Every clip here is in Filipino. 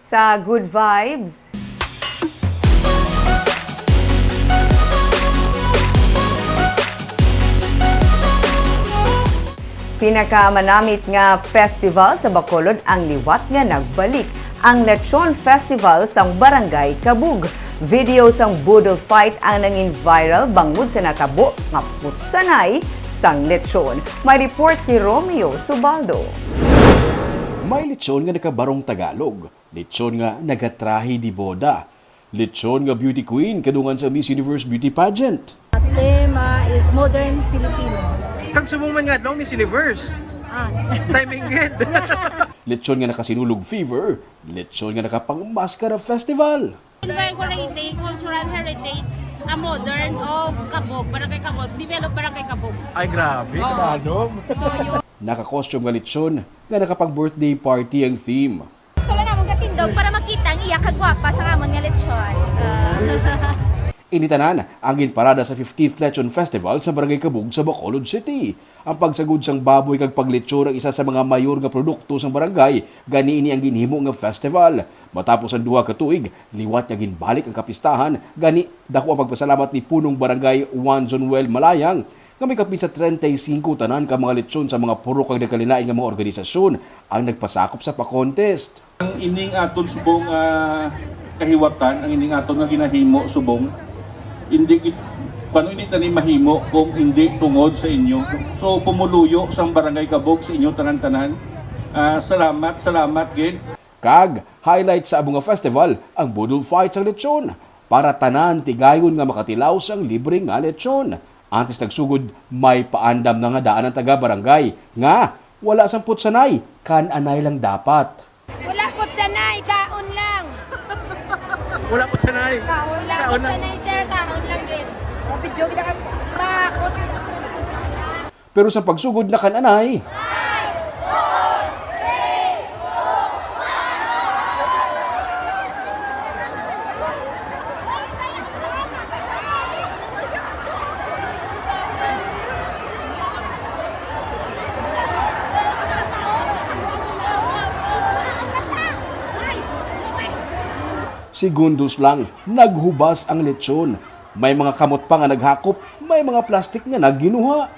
sa Good Vibes. Pinakamanamit nga festival sa Bacolod ang liwat nga nagbalik, ang Lechon Festival sang Barangay Kabug. Video sang budol fight ang nangin viral bangod sa natabo nga putsanay sang lechon. May report si Romeo Subaldo. May lechon nga nakabarong Tagalog, lechon nga nagatrahi di boda, lechon nga beauty queen kadungan sa Miss Universe Beauty Pageant. Tema is Modern Filipino. Kag subong man nga daw Miss Universe. Timing good. Lechon nga nakasinulog fever, lechon nga nakapangmaskara festival. Heritage, cultural heritage, a modern of Kabog, Barangay Kabog, develop Barangay Kabog. Ay grabe, tagalog. So yun, Naka-costume nga lechon nga nakapag-birthday party ang theme. gusto lang naman gatindog para makita ang iya kagwapa sa amon nga lechon. Initanan ang ginparada sa 15th Lechon Festival sa Barangay Kabug sa Bacolod City. Ang pagsagud sang baboy kag paglechon ang isa sa mga mayor nga produkto sang barangay, ganiini ang ginhimo nga festival. Matapos ang 2 ka tuig, liwat nga ginbalik ang kapistahan, gani dako ang pagpasalamat ni punong barangay Juan Zonuel Malayang nga may kapit sa 35 tanan ka mga lechon sa mga puro kag nakalinain nga mga organisasyon ang nagpasakop sa pa-contest. Ang ining aton subong kahiwatan, ang ining aton nga ginahimo subong, hindi paano hindi tani mahimo kung hindi tungod sa inyo. So pumuluyo sa Barangay Kabog sa inyo tanan-tanan. Salamat gid. Kag highlight sa abong nga festival ang budol fight sa lechon para tanan tigayon nga makatilaw sang libre nga lechon. Antes nagsugod may paandam na nga daan ang taga-barangay nga wala sang putsanay, kan anay lang dapat. Wala po sanay, kaon lang. Wala po sanay. Wala po sanay, sir, kaon lang din. Video kita ka makot. Pero sa pagsugod na kan anay, segundos lang, naghubas ang lechon. May mga kamot pa nga naghakop, may mga plastik nga nagginuha.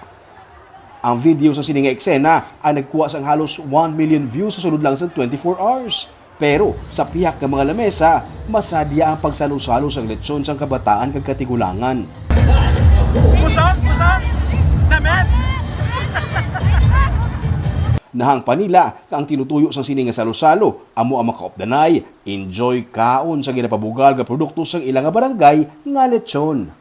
Ang video sa sininga eksena ay nagkuha sang halos 1 million views sa sunod lang sa 24 hours. Pero sa piyak ng mga lamesa, masadya ang pagsalo-salo sang lechon sang kabataan kag katigulangan. Pusap! Namet! Nahang panila ka ang tinutuyo sang sininga salo-salo, amo ang makaopdanay, enjoy kaon sa ginapabugal nga produkto sang ilang nga barangay nga lechon.